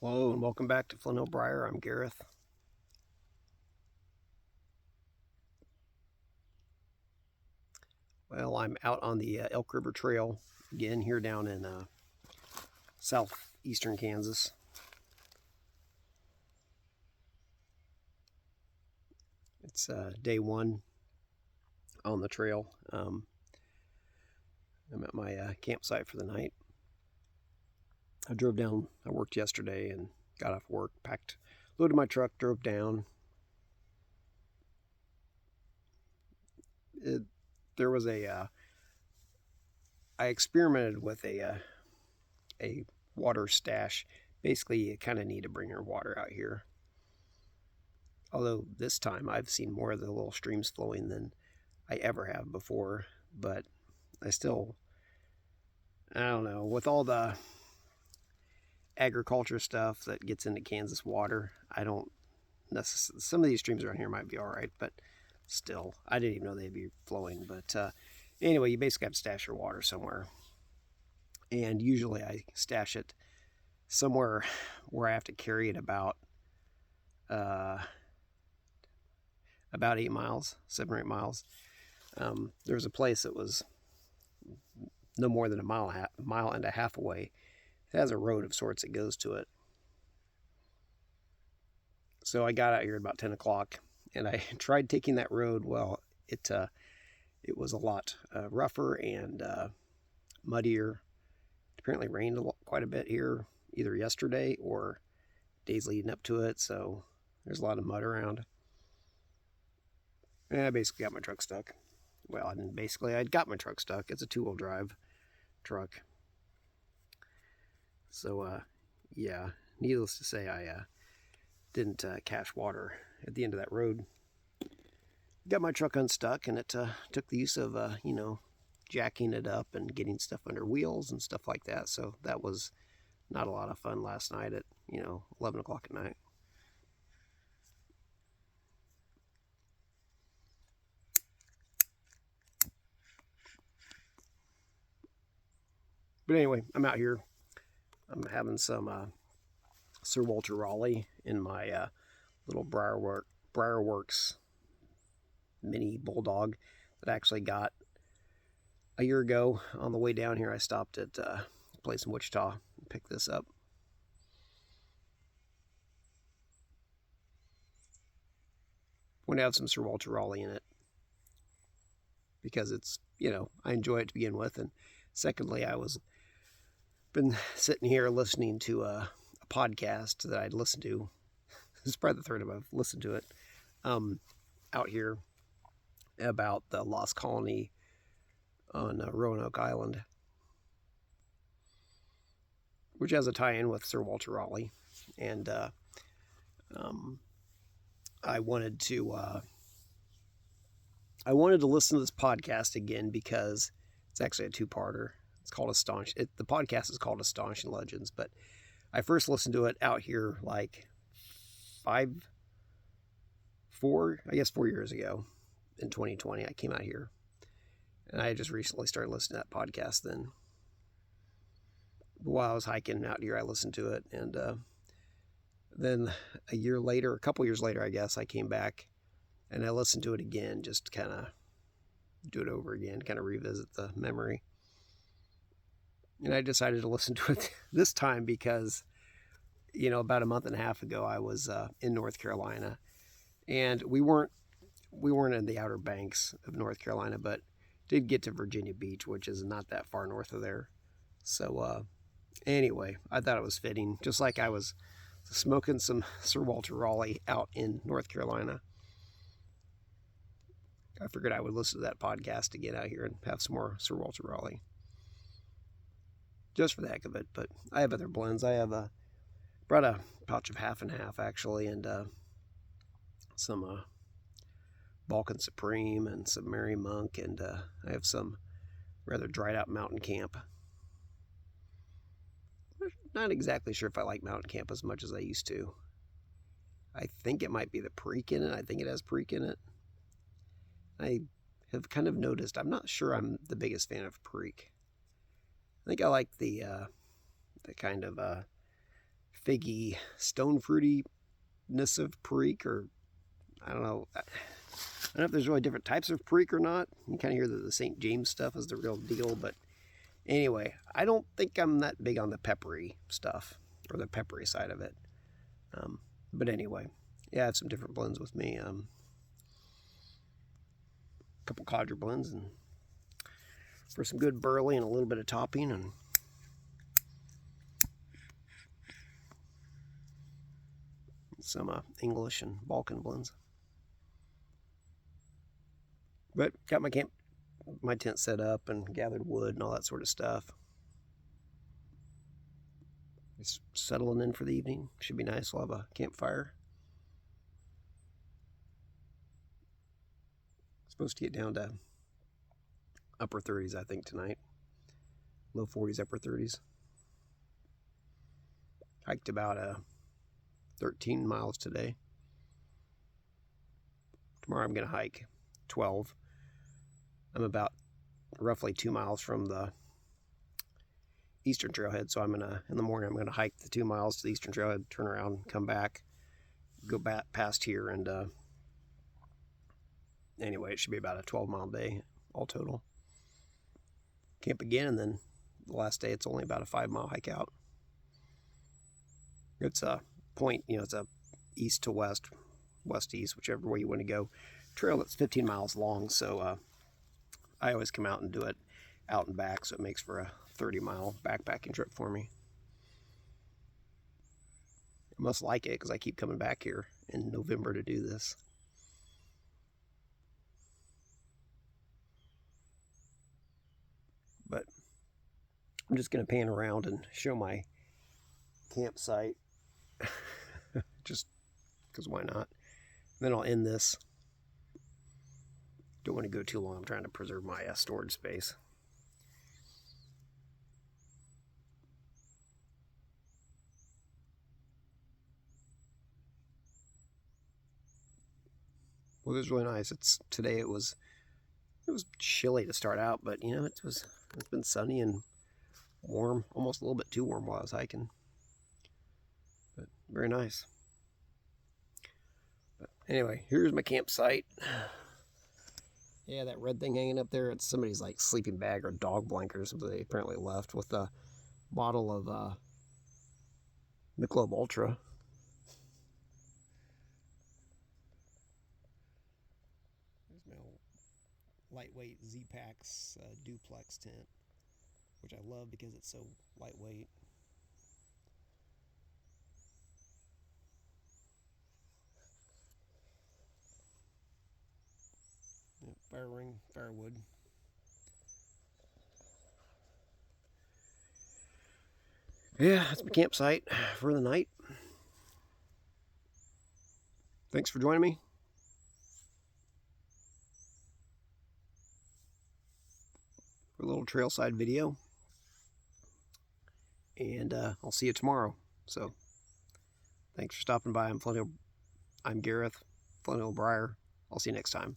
Hello and welcome back to Flint Hill Briar. I'm Gareth. Well, I'm out on the Elk River Trail again here down in southeastern Kansas. It's day one on the trail. I'm at my campsite for the night. I drove down. I worked yesterday and got off work, loaded my truck, drove down. There was I experimented with a water stash. Basically, you kind of need to bring your water out here. Although this time I've seen more of the little streams flowing than I ever have before, but I don't know, with all the agriculture stuff that gets into Kansas water, I don't necessarily, some of these streams around here might be all right, but still, I didn't even know they'd be flowing. But anyway, you basically have to stash your water somewhere. And usually I stash it somewhere where I have to carry it about 8 miles, 7 or 8 miles. There was a place that was no more than a mile and a half away. It has a road of sorts that goes to it. So I got out here at about 10 o'clock, and I tried taking that road. Well, it was a lot rougher and muddier. It apparently rained quite a bit here, either yesterday or days leading up to it, so there's a lot of mud around. And I basically got my truck stuck. Well, I didn't basically. I'd got my truck stuck. It's a 2-wheel drive truck. So, yeah, needless to say, I didn't cache water at the end of that road. Got my truck unstuck, and it took the use of, jacking it up and getting stuff under wheels and stuff like that. So that was not a lot of fun last night at, 11 o'clock at night. But anyway, I'm out here. I'm having some Sir Walter Raleigh in my little Briarworks mini bulldog that I actually got a year ago. On the way down here, I stopped at a place in Wichita and picked this up. I'm going to have some Sir Walter Raleigh in it because it's, I enjoy it to begin with. And secondly, I was been sitting here listening to a podcast that I'd listened to. This is probably the third time I've listened to it out here about the lost colony on Roanoke Island, which has a tie-in with Sir Walter Raleigh. And I wanted to listen to this podcast again because it's actually a two-parter. It's called the podcast is called Astonishing Legends, but I first listened to it out here like 4 years ago in 2020. I came out here, and I just recently started listening to that podcast. Then while I was hiking out here, I listened to it, and then a couple years later, I guess, I came back and I listened to it again, just to kind of do it over again, kind of revisit the memory. And I decided to listen to it this time because, about a month and a half ago, I was in North Carolina, and we weren't in the Outer Banks of North Carolina, but did get to Virginia Beach, which is not that far north of there. So anyway, I thought it was fitting, just like I was smoking some Sir Walter Raleigh out in North Carolina. I figured I would listen to that podcast again out here and have some more Sir Walter Raleigh, just for the heck of it. But I have other blends. I have brought a pouch of half and half actually, and some Balkan Supreme and some Mary Monk, and I have some rather dried out Mountain Camp. Not exactly sure if I like Mountain Camp as much as I used to. I think it might be the Preak in it. I think it has Preak in it. I have kind of noticed, I'm not sure I'm the biggest fan of Preak. I think I like the kind of figgy, stone fruitiness of perique, or I don't know. I don't know if there's really different types of perique or not. You kind of hear that the St. James stuff is the real deal, but anyway, I don't think I'm that big on the peppery stuff, or the peppery side of it. But anyway, yeah, I have some different blends with me. A couple codger blends, and for some good burley and a little bit of topping, and some English and Balkan blends. But got my tent set up and gathered wood and all that sort of stuff. Just settling in for the evening. Should be nice. We'll have a campfire. Supposed to get down to upper 30s, I think, tonight. Low 40s, upper 30s. Hiked about 13 miles today. Tomorrow I'm going to hike 12. I'm about roughly 2 miles from the eastern trailhead, so in the morning I'm gonna hike the 2 miles to the eastern trailhead, turn around, come back, go back past here, and anyway, it should be about a 12-mile day all total. Camp again, and then the last day it's only about a 5-mile hike out. It's a point, it's a east to west, west to east, whichever way you want to go, trail that's 15 miles long, so I always come out and do it out and back, so it makes for a 30-mile backpacking trip for me. I must like it because I keep coming back here in November to do this. But I'm just going to pan around and show my campsite just because why not? And then I'll end this. Don't want to go too long. I'm trying to preserve my storage space. Well, it was really nice. Today it was chilly to start out, but it's been sunny and warm, almost a little bit too warm while I was hiking. But very nice. But anyway, here's my campsite. Yeah, that red thing hanging up there, it's somebody's like sleeping bag or dog blanket or something they apparently left with a bottle of Michelob Ultra. There's my old lightweight Z-Packs duplex tent, which I love because it's so lightweight. Yeah, fire ring, firewood. Yeah, that's my campsite for the night. Thanks for joining me. For a little trailside video. And I'll see you tomorrow. So, thanks for stopping by. I'm Gareth, Flint Hill Briar. I'll see you next time.